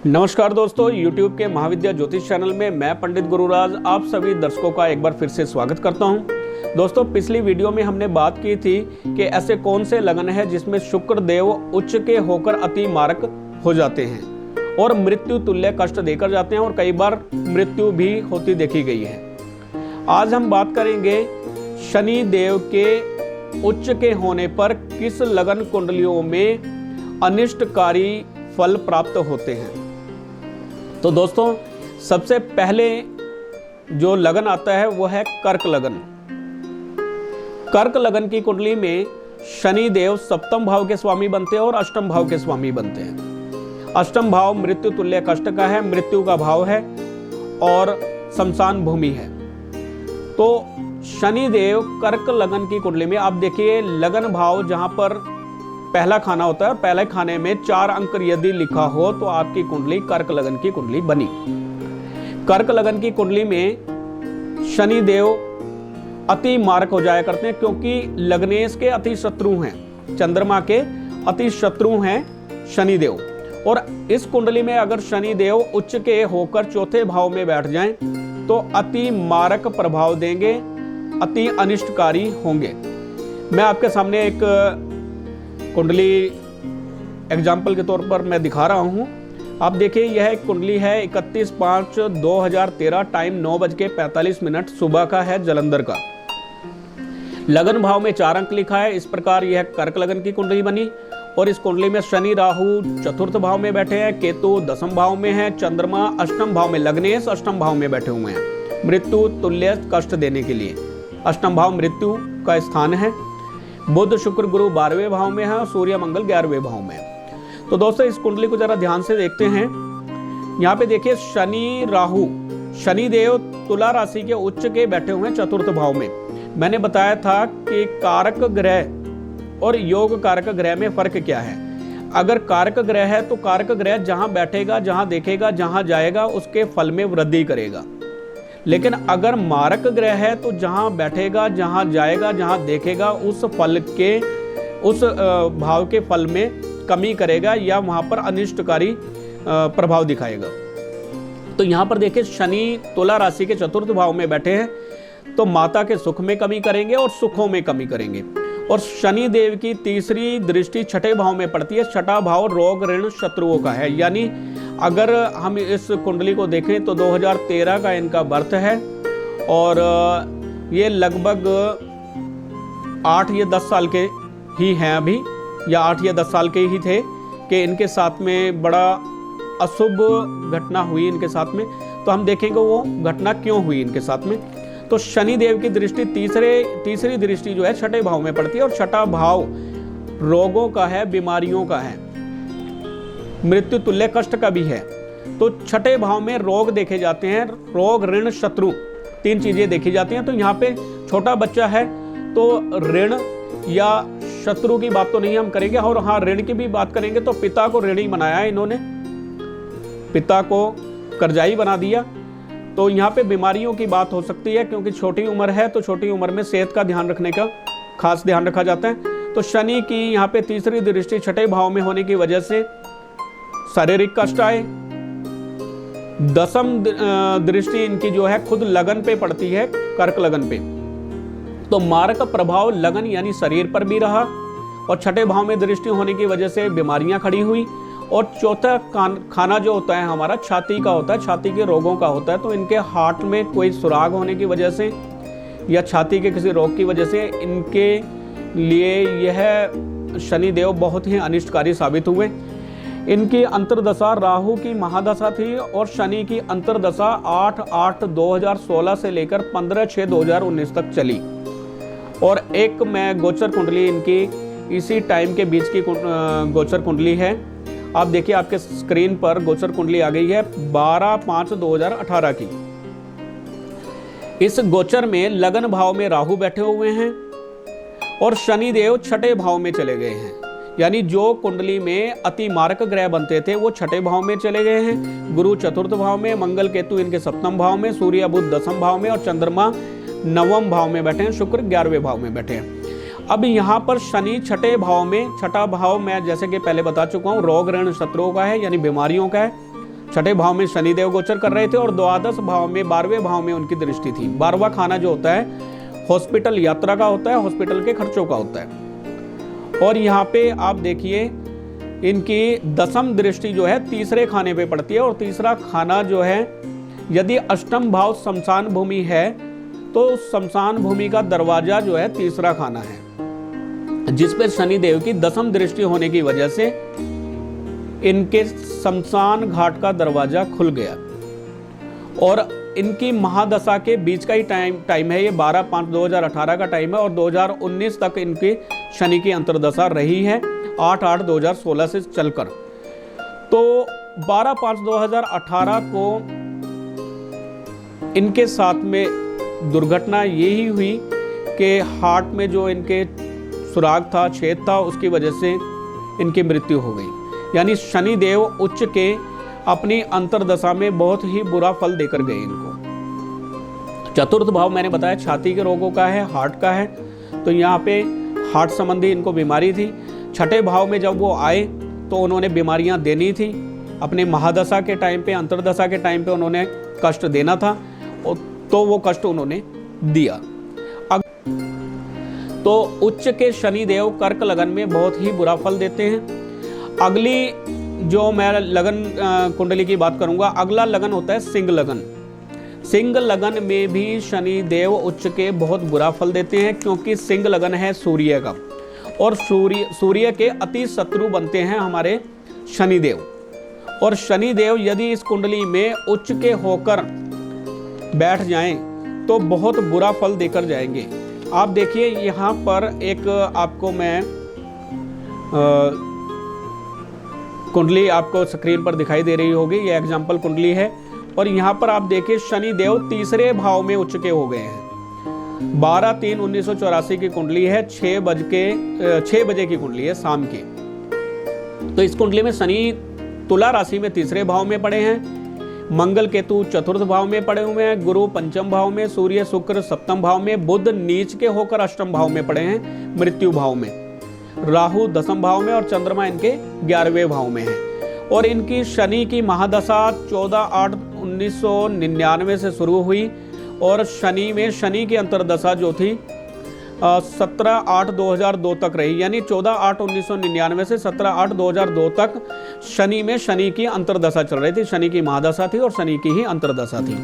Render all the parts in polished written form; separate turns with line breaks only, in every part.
नमस्कार दोस्तों, YouTube के महाविद्या ज्योतिष चैनल में मैं पंडित गुरुराज आप सभी दर्शकों का एक बार फिर से स्वागत करता हूं। दोस्तों, पिछली वीडियो में हमने बात की थी कि ऐसे कौन से लगन है जिसमें शुक्र देव उच्च के होकर अति मारक हो जाते हैं और मृत्यु तुल्य कष्ट देकर जाते हैं और कई बार मृत्यु भी होती देखी गई है। आज हम बात करेंगे शनि देव के उच्च के होने पर किस लगन कुंडलियों में अनिष्टकारी फल प्राप्त होते हैं। तो दोस्तों, सबसे पहले जो लगन आता है वो है कर्क लगन। कर्क लगन की कुंडली में शनि देव सप्तम भाव के स्वामी बनते हैं और अष्टम भाव के स्वामी बनते हैं। अष्टम भाव मृत्यु तुल्य कष्ट का है, मृत्यु का भाव है और शमशान भूमि है। तो शनि देव कर्क लगन की कुंडली में आप देखिए, लगन भाव जहां पर पहला खाना होता है और पहले खाने में 4 अंक यदि लिखा हो तो आपकी कुंडली कर्क लगन की कुंडली बनी। कर्क लगन की कुंडली में शनि देव अति मारक हो जाया करते हैं, क्योंकि लग्नेश के अति शत्रु हैं, चंद्रमा के अति शत्रु हैं शनि देव। और इस कुंडली में अगर शनि देव उच्च के होकर चौथे भाव में बैठ जाएं तो अति मारक प्रभाव देंगे, अति अनिष्टकारी होंगे। मैं आपके सामने एक कुंडली एग्जाम्पल के तौर पर मैं दिखा रहा हूं। आप देखिए, यह एक कुंडली है 31/5/2013, टाइम 9:45 सुबह का है, जलंधर का। लगन भाव में 4 अंक लिखा है। इस प्रकार यह कर्क लगन की कुंडली बनी और इस कुंडली में शनि राहु चतुर्थ भाव में बैठे हैं, केतु दसम भाव में है, चंद्रमा अष्टम भाव में, लग्नेश अष्टम भाव में बैठे हुए हैं मृत्यु तुल्य कष्ट देने के लिए। अष्टम भाव मृत्यु का स्थान है। बुध शुक्र गुरु 12वें भाव में है और सूर्य मंगल 11वें भाव में है। तो दोस्तों, इस कुंडली को जरा ध्यान से देखते हैं। यहाँ पे देखिए, शनि राहु, शनि देव तुला राशि के उच्च के बैठे हुए हैं चतुर्थ भाव में। मैंने बताया था कि कारक ग्रह और योग कारक ग्रह में फर्क क्या है। अगर कारक ग्रह है तो कारक ग्रह जहां बैठेगा, जहां देखेगा, जहां जाएगा उसके फल में वृद्धि करेगा। लेकिन अगर मारक ग्रह है तो जहां बैठेगा, जहां जाएगा, जहां देखेगा उस फल के, उस भाव के फल में कमी करेगा या वहां पर अनिष्टकारी प्रभाव दिखाएगा। तो यहां पर देखिए, शनि तुला राशि के चतुर्थ भाव में बैठे हैं तो माता के सुख में कमी करेंगे और सुखों में कमी करेंगे। और शनि देव की तीसरी दृष्टि छठे भाव में पड़ती है। छठा भाव रोग ऋण शत्रुओं का है। यानी अगर हम इस कुंडली को देखें तो 2013 का इनका बर्थ है और ये लगभग 8 या 10 साल के ही हैं अभी, या 8 या 10 साल के ही थे कि इनके साथ में बड़ा अशुभ घटना हुई इनके साथ में। तो हम देखेंगे वो घटना क्यों हुई इनके साथ में। तो शनि देव की दृष्टि तीसरी दृष्टि जो है छठे भाव में पड़ती है और छठा भाव रोगों का है, बीमारियों का है, मृत्यु तुल्य कष्ट का भी है। तो छठे भाव में रोग देखे जाते हैं, रोग ऋण शत्रु 3 चीजें देखी जाती हैं। तो यहाँ पे छोटा बच्चा है तो ऋण या शत्रु की बात तो नहीं हम करेंगे, और हाँ ऋण की भी बात करेंगे तो पिता को ऋणी बनाया इन्होंने, पिता को कर्जाई बना दिया। तो यहाँ पे बीमारियों की बात हो सकती है, क्योंकि छोटी उम्र है तो छोटी उम्र में सेहत का ध्यान रखने का खास ध्यान रखा जाता है। तो शनि की यहाँ पे तीसरी दृष्टि छठे भाव में होने की वजह से शारीरिक कष्ट आए। दसम दृष्टि इनकी जो है खुद लगन पे पड़ती है, कर्क लगन पे, तो मारक प्रभाव लगन यानी शरीर पर भी रहा। और छठे भाव में दृष्टि होने की वजह से बीमारियां खड़ी हुई। और चौथा खाना जो होता है हमारा छाती का होता है, छाती के रोगों का होता है। तो इनके हार्ट में कोई सुराग होने की वजह से या छाती के किसी रोग की वजह से इनके लिए यह शनि देव बहुत ही अनिष्टकारी साबित हुए। इनकी अंतर्दशा राहु की महादशा थी और शनि की अंतर्दशा 8/8/2016 से लेकर 15/6/2019 तक चली। और एक मैं गोचर कुंडली इनकी इसी टाइम के बीच की गोचर कुंडली है। आप देखिए, आपके स्क्रीन पर गोचर कुंडली आ गई है 12/5/2018 की। इस गोचर में लगन भाव में राहु बैठे हुए हैं और शनि देव छठे भाव में चले गए हैं। यानी जो कुंडली में अति मारक ग्रह बनते थे वो छठे भाव में चले गए हैं। गुरु चतुर्थ भाव में, मंगल केतु इनके सप्तम भाव में, सूर्य बुध दसम भाव में और चंद्रमा 9वें भाव में बैठे हैं, शुक्र 11वें भाव में बैठे हैं। अब यहाँ पर शनि छठे भाव में, छठा भाव मैं जैसे कि पहले बता चुका हूँ रोग ऋण शत्रुओं का है यानी बीमारियों का है। छठे भाव में शनिदेव गोचर कर रहे थे और द्वादश भाव में 12वें भाव में उनकी दृष्टि थी। 12वां खाना जो होता है हॉस्पिटल यात्रा का होता है, हॉस्पिटल के खर्चों का होता है। और यहाँ पे आप देखिए इनकी दसम दृष्टि जो है तीसरे खाने पे पड़ती है और तीसरा खाना जो है यदि अष्टम भाव शमशान भूमि है तो शमशान भूमि का दरवाजा जो है तीसरा खाना है, जिस पे शनिदेव की दसम दृष्टि होने की वजह से इनके शमशान घाट का दरवाजा खुल गया। और इनकी महादशा के बीच का ही टाइम है, ये 12/5/2018 का टाइम है और 2019 तक इनकी शनि की अंतर्दशा रही है 8/8/2016 से चलकर। तो 12/5/2018 को इनके साथ में दुर्घटना यही हुई कि हार्ट में जो इनके सुराग था, छेद था, उसकी वजह से इनकी मृत्यु हो गई। यानी शनिदेव उच्च के अपनी अंतर्दशा में बहुत ही बुरा फल देकर गए इनको। चतुर्थ भाव मैंने बताया छाती के रोगों का है, हार्ट का है, तो यहाँ पे हार्ट संबंधी इनको बीमारी थी। छठे भाव में जब वो आए तो उन्होंने बीमारियां देनी थी, अपने महादशा के टाइम पे, अंतर्दशा के टाइम पे उन्होंने कष्ट देना था, तो वो कष्ट उन्होंने दिया। तो उच्च के शनिदेव कर्क लगन में बहुत ही बुरा फल देते हैं। अगली जो मैं लगन कुंडली की बात करूंगा, अगला लगन होता है सिंह लगन। सिंह लगन में भी शनिदेव उच्च के बहुत बुरा फल देते हैं, क्योंकि सिंह लगन है सूर्य का और सूर्य के अति शत्रु बनते हैं हमारे शनिदेव। और शनिदेव यदि इस कुंडली में उच्च के होकर बैठ जाएं तो बहुत बुरा फल देकर जाएंगे। आप देखिए यहाँ पर एक आपको मैं कुंडली आपको स्क्रीन पर दिखाई दे रही होगी, ये एग्जाम्पल कुंडली है। और यहाँ पर आप देखिए शनिदेव तीसरे भाव में उच्च के हो गए हैं। 12/3/1984 की कुंडली है, 6 बजे की कुंडली है शाम की। तो इस कुंडली में शनि तुला राशि में तीसरे भाव में पड़े हैं, मंगल केतु चतुर्थ भाव में पड़े हुए हैं, गुरु पंचम भाव में, सूर्य शुक्र सप्तम भाव में, बुध नीच के होकर अष्टम भाव में पड़े हैं मृत्यु भाव में, राहु दसम भाव में और चंद्रमा इनके 11वें भाव में है। और इनकी शनि की महादशा 14/8/1999 से शुरू हुई और शनि में शनि की अंतर्दशा जो थी 17/8/2002 तक रही। यानी 14/8/1999 से 17/8/2002 तक शनि में शनि की अंतर्दशा चल रही थी। शनि की महादशा थी और शनि की ही अंतर्दशा थी।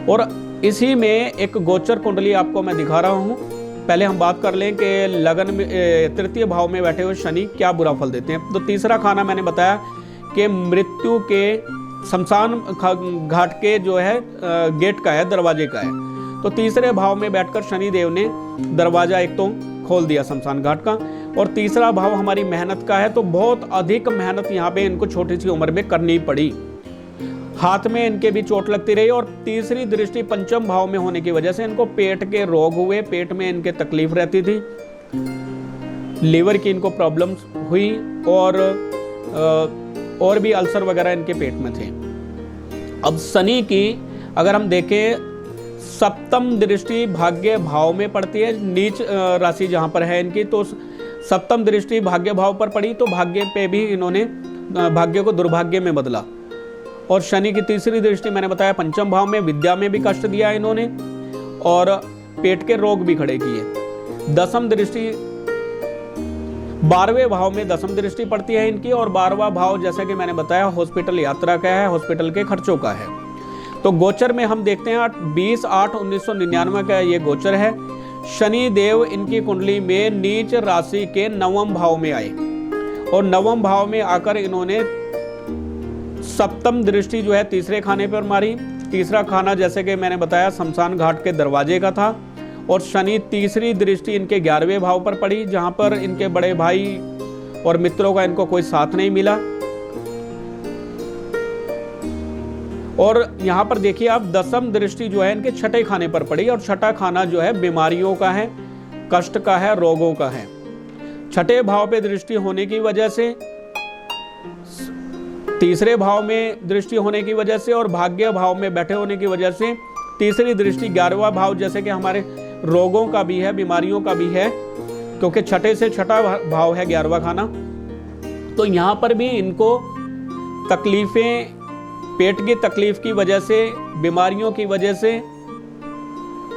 और इसी में एक गोचर कुंडली आपको मैं दिखा रहा हूँ। पहले हम बात कर लें कि लगन में तृतीय भाव में बैठे हुए शनि क्या बुरा फल देते हैं। तो तीसरा खाना मैंने बताया कि मृत्यु के शमशान घाट के जो है गेट का है, दरवाजे का है। तो तीसरे भाव में बैठकर शनिदेव ने दरवाजा एक तो खोल दिया शमशान घाट का। और तीसरा भाव हमारी मेहनत का है, तो बहुत अधिक मेहनत यहाँ पे इनको छोटी सी उम्र में करनी पड़ी, हाथ में इनके भी चोट लगती रही। और तीसरी दृष्टि पंचम भाव में होने की वजह से इनको पेट के रोग हुए, पेट में इनके तकलीफ रहती थी, लीवर की इनको प्रॉब्लम्स हुई और भी अल्सर वगैरह इनके पेट में थे। अब शनि की अगर हम देखें सप्तम दृष्टि भाग्य भाव में पड़ती है, नीच राशि जहां पर है इनकी, तो सप्तम दृष्टि भाग्य भाव पर पड़ी तो भाग्य पे भी इन्होंने भाग्य को दुर्भाग्य में बदला। और शनि की तीसरी दृष्टि मैंने बताया पंचम भाव में, विद्या में भी कष्ट दिया इन्होंने और पेट के रोग भी खड़े किए। दसम दृष्टि 12वें भाव में दसम दृष्टि पड़ती है इनकी और 12वां भाव जैसा कि मैंने बताया हॉस्पिटल यात्रा का है, हॉस्पिटल के खर्चों का है। तो गोचर में हम देखते हैं 20/8/1999 का ये गोचर है। शनि देव इनकी कुंडली में नीच राशि के 9वें भाव में आए और 9वें भाव में आकर इन्होंने सप्तम दृष्टि जो है तीसरे खाने पर मारी। तीसरा खाना जैसे कि मैंने बताया शमशान घाट के दरवाजे का था। और शनि तीसरी दृष्टि इनके 11वें भाव पर पड़ी, जहां पर इनके बड़े भाई और मित्रों का इनको कोई साथ नहीं मिला। और यहाँ पर देखिए आप दसम दृष्टि जो है इनके छठे खाने पर पड़ी और छठा खाना जो है बीमारियों का है, कष्ट का है, रोगों का है। छठे भाव पे दृष्टि होने की वजह से, तीसरे भाव में दृष्टि होने की वजह से और भाग्य भाव में बैठे होने की वजह से तीसरी दृष्टि 11वां भाव जैसे कि हमारे रोगों का भी है, बीमारियों का भी है, क्योंकि छठे से छठा भाव है 11वां खाना। तो यहाँ पर भी इनको तकलीफें पेट की तकलीफ की वजह से, बीमारियों की वजह से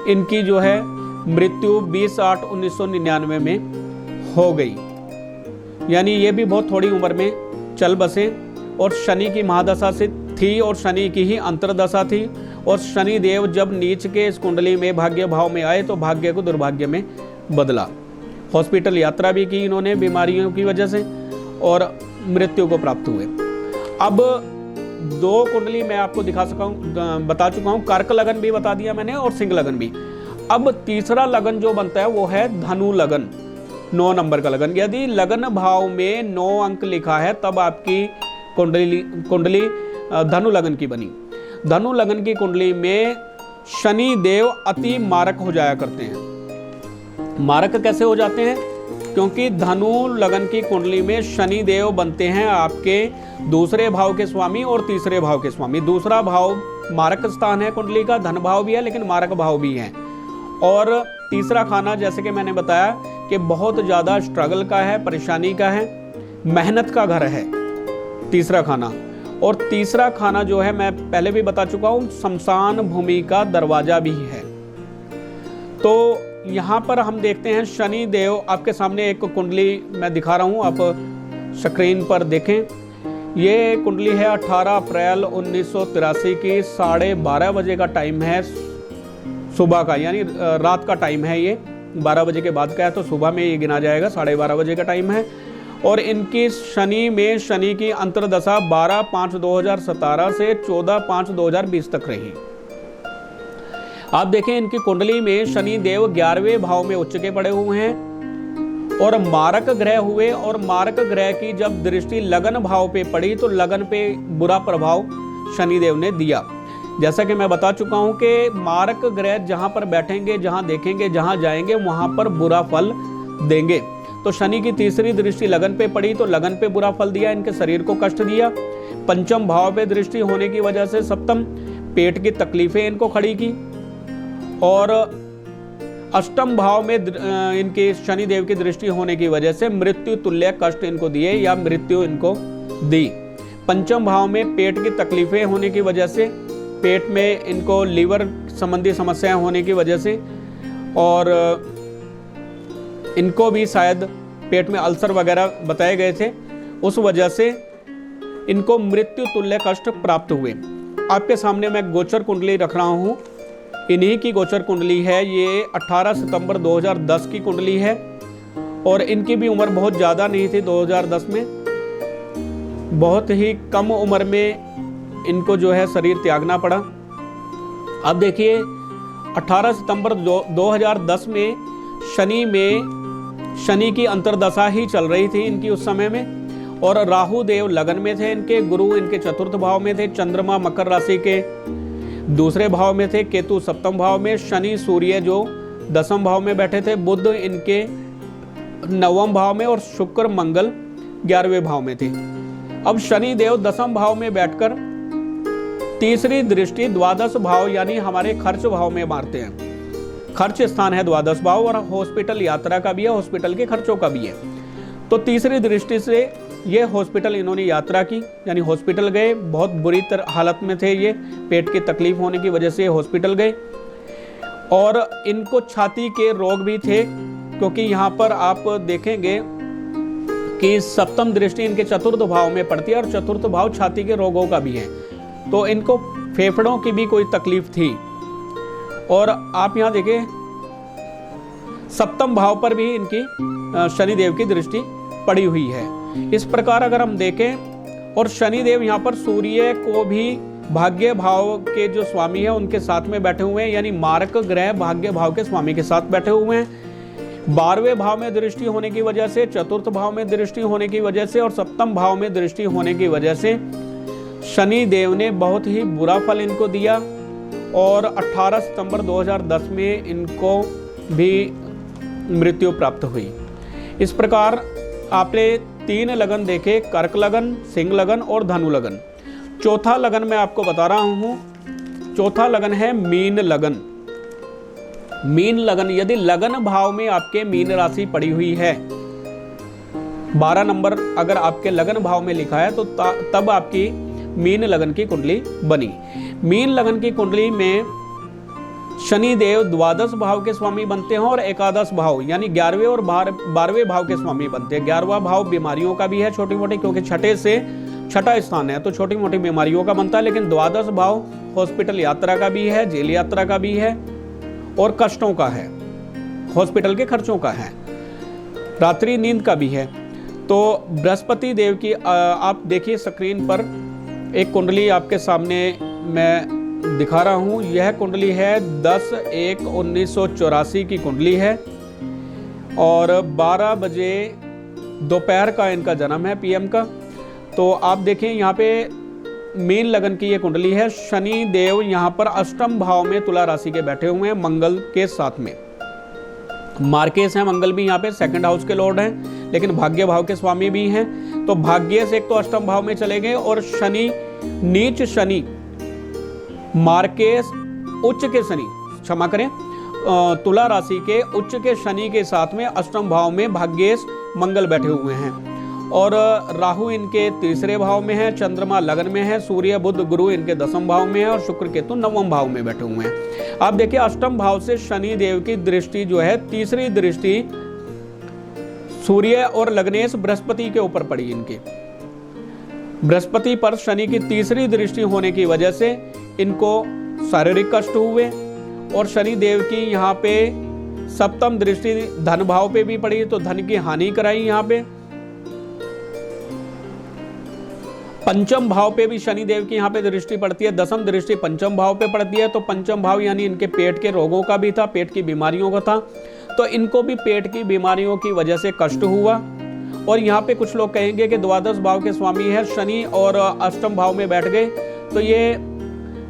इनकी जो है मृत्यु 20/8/1999 में हो गई। यानी ये भी बहुत थोड़ी उम्र में चल बसे और शनि की महादशा से थी और शनि की ही अंतरदशा थी। और शनि देव जब नीच के इस कुंडली में भाग्य भाव में आए तो भाग्य को दुर्भाग्य में बदला। हॉस्पिटल यात्रा भी की इन्होंने बीमारियों की वजह से और मृत्यु को प्राप्त हुए। अब 2 कुंडली मैं आपको बता चुका हूँ। कर्क लगन भी बता दिया मैंने और सिंह लगन भी। अब तीसरा लगन जो बनता है वो है धनु लगन, 9 नंबर का लगन। यदि लगन भाव में 9 अंक लिखा है तब आपकी कुंडली धनु लगन की बनी। धनु लगन की कुंडली में शनि देव अति मारक हो जाया करते हैं। मारक कैसे हो जाते हैं? क्योंकि धनु लगन की कुंडली में शनि देव बनते हैं आपके दूसरे भाव के स्वामी और तीसरे भाव के स्वामी। दूसरा भाव मारक स्थान है कुंडली का, धन भाव भी है लेकिन मारक भाव भी है। और तीसरा खाना जैसे कि मैंने बताया कि बहुत ज़्यादा स्ट्रगल का है, परेशानी का है, मेहनत का घर है तीसरा खाना। और तीसरा खाना जो है मैं पहले भी बता चुका हूँ, शमशान भूमि का दरवाजा भी है। तो यहाँ पर हम देखते हैं शनि देव, आपके सामने एक कुंडली मैं दिखा रहा हूँ, आप स्क्रीन पर देखें। ये कुंडली है 18 अप्रैल 1983 की 12:30 बजे का टाइम है सुबह का, यानी रात का टाइम है। ये 12 बजे के बाद का है तो सुबह में ये गिना जाएगा, 12:30 बजे का टाइम है। और इनकी शनि में शनि की अंतरदशा 12/5/2017 से 14/5/2020 तक रही। आप देखें इनकी कुंडली में शनि देव 11वें भाव में उच्च के पड़े हुए हैं और मारक ग्रह हुए। और मारक ग्रह की जब दृष्टि लगन भाव पे पड़ी तो लगन पे बुरा प्रभाव शनि देव ने दिया। जैसा कि मैं बता चुका हूं कि मारक ग्रह जहां पर बैठेंगे, जहां देखेंगे, जहां जाएंगे वहां पर बुरा फल देंगे। तो शनि की तीसरी दृष्टि लगन पे पड़ी तो लगन पे बुरा फल दिया, इनके शरीर को कष्ट दिया। पंचम भाव पे दृष्टि होने की वजह से सप्तम पेट की तकलीफें इनको खड़ी की। और अष्टम भाव में इनके शनि देव की दृष्टि होने की वजह से मृत्यु तुल्य कष्ट इनको दिए या मृत्यु इनको दी। पंचम भाव में पेट की तकलीफें होने की वजह से, पेट में इनको लीवर संबंधी समस्याएं होने की वजह से, और इनको भी शायद पेट में अल्सर वगैरह बताए गए थे, उस वजह से इनको मृत्यु तुल्य कष्ट प्राप्त हुए। आपके सामने मैं गोचर कुंडली रख रहा हूँ, इन्हीं की गोचर कुंडली है। ये 18 सितंबर 2010 की कुंडली है और इनकी भी उम्र बहुत ज़्यादा नहीं थी। 2010 में बहुत ही कम उम्र में इनको जो है शरीर त्यागना पड़ा। अब देखिए 18 सितंबर 2010 में शनि की अंतरदशा ही चल रही थी इनकी उस समय में। और राहु देव लगन में थे इनके, गुरु इनके चतुर्थ भाव में थे, चंद्रमा मकर राशि के दूसरे भाव में थे, केतु सप्तम भाव में, शनि सूर्य जो 10वें भाव में बैठे थे, बुध इनके 9वें भाव में और शुक्र मंगल 11वें भाव में थे। अब शनि देव 10वें भाव में बैठकर तीसरी दृष्टि द्वादश भाव यानी हमारे खर्च भाव में मारते हैं। खर्च स्थान है द्वादश भाव और हॉस्पिटल यात्रा का भी है, हॉस्पिटल के खर्चों का भी है। तो तीसरी दृष्टि से ये हॉस्पिटल इन्होंने यात्रा की, यानी हॉस्पिटल गए। बहुत बुरी हालत में थे ये, पेट की तकलीफ होने की वजह से हॉस्पिटल गए। और इनको छाती के रोग भी थे, क्योंकि यहाँ पर आप देखेंगे कि सप्तम दृष्टि इनके चतुर्थ भाव में पड़ती है और चतुर्थ भाव छाती के रोगों का भी है। तो इनको फेफड़ों की भी कोई तकलीफ थी। और आप यहाँ देखिए सप्तम भाव पर भी इनकी शनिदेव की दृष्टि पड़ी हुई है। इस प्रकार अगर हम देखें, और शनिदेव यहाँ पर सूर्य को भी भाग्य भाव के जो स्वामी है उनके साथ में बैठे हुए हैं, यानी मारक ग्रह भाग्य भाव के स्वामी के साथ बैठे हुए हैं। 12वें भाव में दृष्टि होने की वजह से, चतुर्थ भाव में दृष्टि होने की वजह से और सप्तम भाव में दृष्टि होने की वजह से शनि देव ने बहुत ही बुरा फल इनको दिया। और 18 सितंबर 2010 में इनको भी मृत्यु प्राप्त हुई। इस प्रकार आपने 3 लगन देखे, कर्क लगन, सिंह लगन और धनु लगन। चौथा लगन मैं आपको बता रहा हूँ। चौथा लगन है मीन लगन। मीन लगन, यदि लगन भाव में आपके मीन राशि पड़ी हुई है, 12 नंबर अगर आपके लगन भाव में लिखा है तो तब आपकी मीन लगन की कुंडली बनी। मीन लगन की कुंडली में शनि देव द्वादश भाव के स्वामी बनते हैं और एकादश भाव यानी 11वें और 12वें भाव के स्वामी बनते हैं। 11वां भाव बीमारियों का भी है छोटी मोटी, क्योंकि छठे से छठा स्थान है तो छोटी मोटी बीमारियों का बनता है। लेकिन द्वादश भाव हॉस्पिटल यात्रा का भी है, जेल यात्रा का भी है और कष्टों का है, हॉस्पिटल के खर्चों का है, रात्रि नींद का भी है। तो बृहस्पति देव की आप देखिए स्क्रीन पर एक कुंडली आपके सामने मैं दिखा रहा हूं। यह कुंडली है 10/1/1984 की कुंडली है और 12 बजे दोपहर का इनका जन्म है, PM का। तो आप देखें यहाँ पे मीन लगन की ये कुंडली है। शनि देव यहाँ पर अष्टम भाव में तुला राशि के बैठे हुए हैं मंगल के साथ में। मार्केस है मंगल भी यहाँ पे, सेकंड हाउस के लॉर्ड हैं, लेकिन भाग्य भाव के स्वामी भी हैं। तो भाग्य से एक तो अष्टम भाव में चले गए और शनि नीच शनि, मार्केस उच्च के शनि, क्षमा करें, तुला राशि के उच्च के शनि के साथ में अष्टम भाव में भाग्येश मंगल बैठे हुए हैं और राहु इनके तीसरे भाव में है, चंद्रमा लगन में है, सूर्य बुध गुरु इनके दसम भाव में है और शुक्र केतु नवम भाव में बैठे हुए हैं। आप देखिए अष्टम भाव से शनि देव की दृष्टि जो है, तीसरी दृष्टि सूर्य और लग्नेश बृहस्पति के ऊपर पड़ी। इनके बृहस्पति पर शनि की तीसरी दृष्टि होने की वजह से इनको शारीरिक कष्ट हुए और शनि देव की यहाँ पे सप्तम दृष्टि धन भाव पे भी पड़ी तो धन की हानि कराई। यहाँ पे पंचम भाव पे भी शनि देव की यहाँ पे दृष्टि पड़ती है, दसम दृष्टि पंचम भाव पे पड़ती है। तो पंचम भाव यानी इनके पेट के रोगों का भी था, पेट की बीमारियों का था, तो इनको भी पेट की बीमारियों की वजह से कष्ट हुआ। और यहाँ पे कुछ लोग कहेंगे कि द्वादश भाव के स्वामी है शनि और अष्टम भाव में बैठ गए तो ये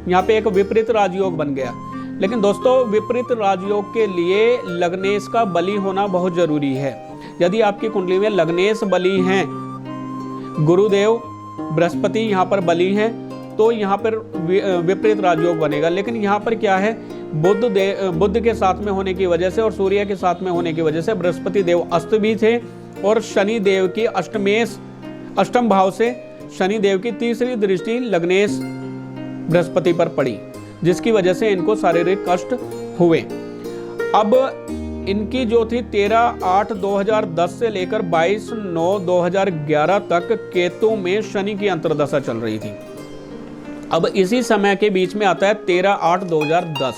यहाँ पे एक विपरीत राजयोग बन गया। लेकिन दोस्तों विपरीत राजयोग के लिए लग्नेश का बली होना बहुत जरूरी है। यदि आपकी कुंडली में लग्नेश बली हैं, गुरुदेव बृहस्पति यहाँ पर बली हैं, तो यहाँ पर विपरीत राजयोग बनेगा। लेकिन यहाँ पर क्या है, बुध के साथ में होने की वजह से और सूर्य के साथ में होने की वजह से बृहस्पति देव अस्त भी थे और शनि देव की अष्टम भाव से शनि देव की तीसरी दृष्टि लग्नेश बृहस्पति पर पड़ी, जिसकी वजह से इनको शारीरिक कष्ट हुए। अब इनकी जो थी 13/8/2010 से लेकर 22/9/2011 तक केतु में शनि की अंतर्दशा चल रही थी। अब इसी समय के बीच में आता है 13/8/2010,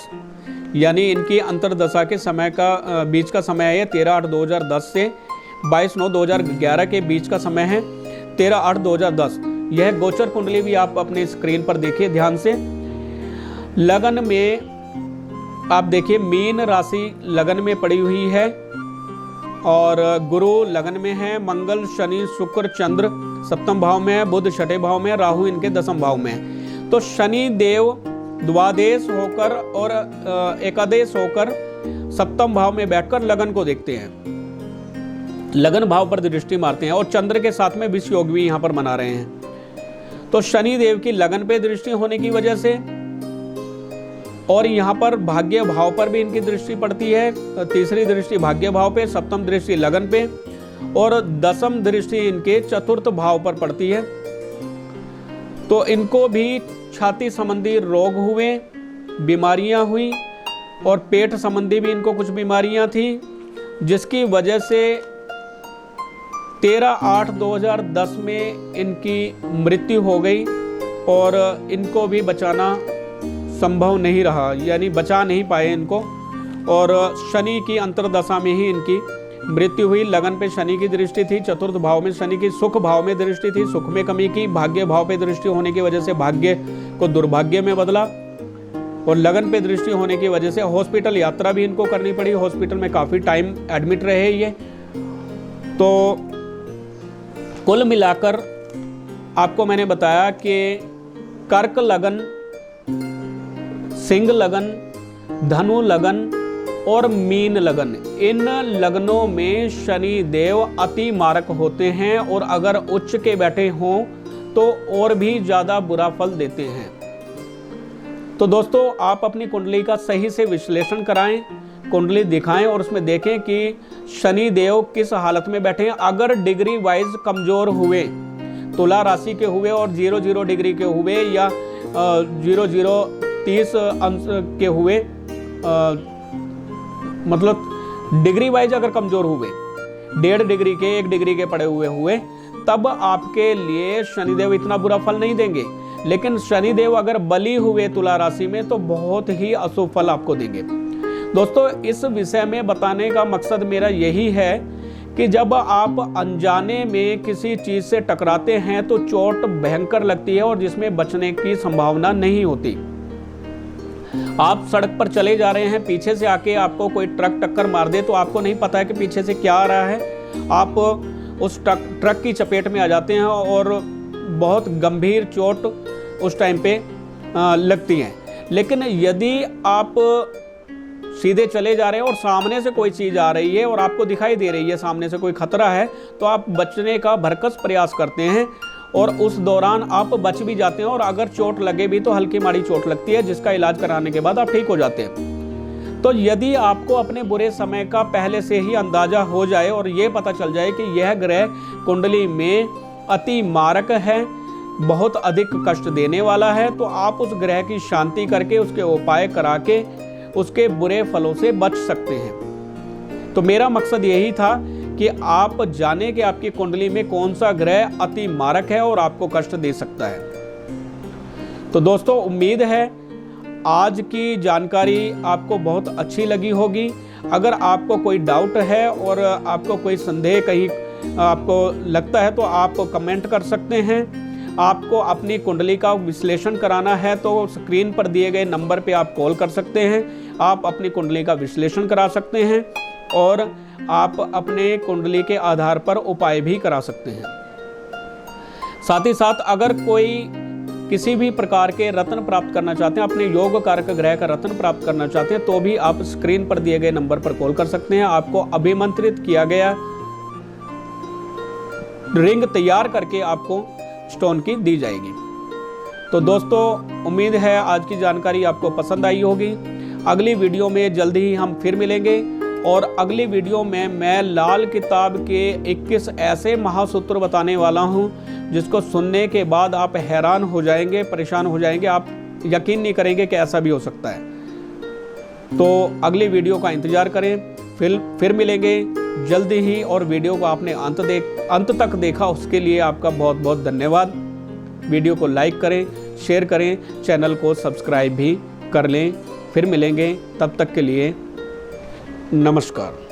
यानी इनकी अंतर्दशा के समय का बीच का समय है 13/8/2010 से 22/9/2011 के बीच का समय है 13/8/2010। यह गोचर कुंडली भी आप अपने स्क्रीन पर देखिए ध्यान से। लगन में आप देखिए मीन राशि लगन में पड़ी हुई है और गुरु लगन में है, मंगल शनि शुक्र चंद्र सप्तम भाव में है, बुध छठे भाव में है, राहु इनके दसम भाव में है। तो शनि देव द्वादेश होकर और एकादेश होकर सप्तम भाव में बैठकर लगन को देखते हैं, लगन भाव पर दृष्टि मारते हैं और चंद्र के साथ में विष योग भी यहाँ पर मना रहे हैं। तो शनि देव की लगन पे दृष्टि होने की वजह से और यहाँ पर भाग्य भाव पर भी इनकी दृष्टि पड़ती है, तीसरी दृष्टि भाग्य भाव पे, सप्तम दृष्टि लगन पे और दसम दृष्टि इनके चतुर्थ भाव पर पड़ती है। तो इनको भी छाती संबंधी रोग हुए, बीमारियां हुई और पेट संबंधी भी इनको कुछ बीमारियां थी, जिसकी वजह से 13/8/2010 में इनकी मृत्यु हो गई और इनको भी बचाना संभव नहीं रहा, यानी बचा नहीं पाए इनको और शनि की अंतर्दशा में ही इनकी मृत्यु हुई। लगन पे शनि की दृष्टि थी, चतुर्थ भाव में शनि की सुख भाव में दृष्टि थी, सुख में कमी की, भाग्य भाव पे दृष्टि होने की वजह से भाग्य को दुर्भाग्य में बदला और लगन पे दृष्टि होने की वजह से हॉस्पिटल यात्रा भी इनको करनी पड़ी, हॉस्पिटल में काफ़ी टाइम एडमिट रहे ये। तो कुल मिलाकर आपको मैंने बताया कि कर्क लगन, सिंह लगन, धनु लगन और मीन लगन, इन लगनों में शनि देव अति मारक होते हैं और अगर उच्च के बैठे हों तो और भी ज़्यादा बुरा फल देते हैं। तो दोस्तों आप अपनी कुंडली का सही से विश्लेषण कराएं, कुंडली दिखाएं और उसमें देखें कि शनि देव किस हालत में बैठे हैं। अगर डिग्री वाइज कमज़ोर हुए तुला राशि के हुए और 00 डिग्री के हुए या 0030 अंश के हुए, मतलब डिग्री वाइज अगर कमजोर हुए, 1.5 डिग्री के 1 डिग्री के पड़े हुए तब आपके लिए शनिदेव इतना बुरा फल नहीं देंगे। लेकिन शनिदेव अगर बली हुए तुला राशि में तो बहुत ही अशुभ फल आपको देंगे। दोस्तों, इस विषय में बताने का मकसद मेरा यही है कि जब आप अनजाने में किसी चीज से टकराते हैं तो चोट भयंकर लगती है और जिसमें बचने की संभावना नहीं होती। आप सड़क पर चले जा रहे हैं, पीछे से आके आपको कोई ट्रक टक्कर मार दे तो आपको नहीं पता है कि पीछे से क्या आ रहा है, आप उस ट्रक की चपेट में आ जाते हैं और बहुत गंभीर चोट उस टाइम पे लगती है। लेकिन यदि आप सीधे चले जा रहे हैं और सामने से कोई चीज़ आ रही है और आपको दिखाई दे रही है सामने से कोई खतरा है, तो आप बचने का भरकस प्रयास करते हैं और उस दौरान आप बच भी जाते हैं। और अगर चोट लगे भी तो हल्की माड़ी चोट लगती है, जिसका इलाज कराने के बाद आप ठीक हो जाते हैं। तो यदि आपको अपने बुरे समय का पहले से ही अंदाजा हो जाए और ये पता चल जाए कि यह ग्रह कुंडली में अति मारक है, बहुत अधिक कष्ट देने वाला है, तो आप उस ग्रह की शांति करके उसके उपाय करा के उसके बुरे फलों से बच सकते हैं। तो मेरा मकसद यही था कि आप जाने कि आपकी कुंडली में कौन सा ग्रह अति मारक है और आपको कष्ट दे सकता है। तो दोस्तों, उम्मीद है आज की जानकारी आपको बहुत अच्छी लगी होगी। अगर आपको कोई डाउट है और आपको कोई संदेह कहीं आपको लगता है तो आप कमेंट कर सकते हैं। आपको अपनी कुंडली का विश्लेषण कराना है तो स्क्रीन पर दिए गए नंबर पे आप कॉल कर सकते हैं। आप अपनी कुंडली का विश्लेषण करा सकते हैं और आप अपने कुंडली के आधार पर उपाय भी करा सकते हैं। साथ ही साथ अगर कोई किसी भी प्रकार के रत्न प्राप्त करना चाहते हैं, अपने योग कारक ग्रह का रत्न प्राप्त करना चाहते हैं, तो भी आप स्क्रीन पर दिए गए नंबर पर कॉल कर सकते हैं। आपको अभिमंत्रित किया गया रिंग तैयार करके आपको स्टोन की दी जाएगी। तो दोस्तों, उम्मीद है आज की जानकारी आपको पसंद आई होगी। अगली वीडियो में जल्दी ही हम फिर मिलेंगे और अगली वीडियो में मैं लाल किताब के 21 ऐसे महासूत्र बताने वाला हूं जिसको सुनने के बाद आप हैरान हो जाएंगे, परेशान हो जाएंगे, आप यकीन नहीं करेंगे कि ऐसा भी हो सकता है। तो अगली वीडियो का इंतजार करें, फिर मिलेंगे जल्दी ही। और वीडियो को आपने अंत तक देखा उसके लिए आपका बहुत बहुत धन्यवाद। वीडियो को लाइक करें, शेयर करें, चैनल को सब्सक्राइब भी कर लें। फिर मिलेंगे, तब तक के लिए नमस्कार।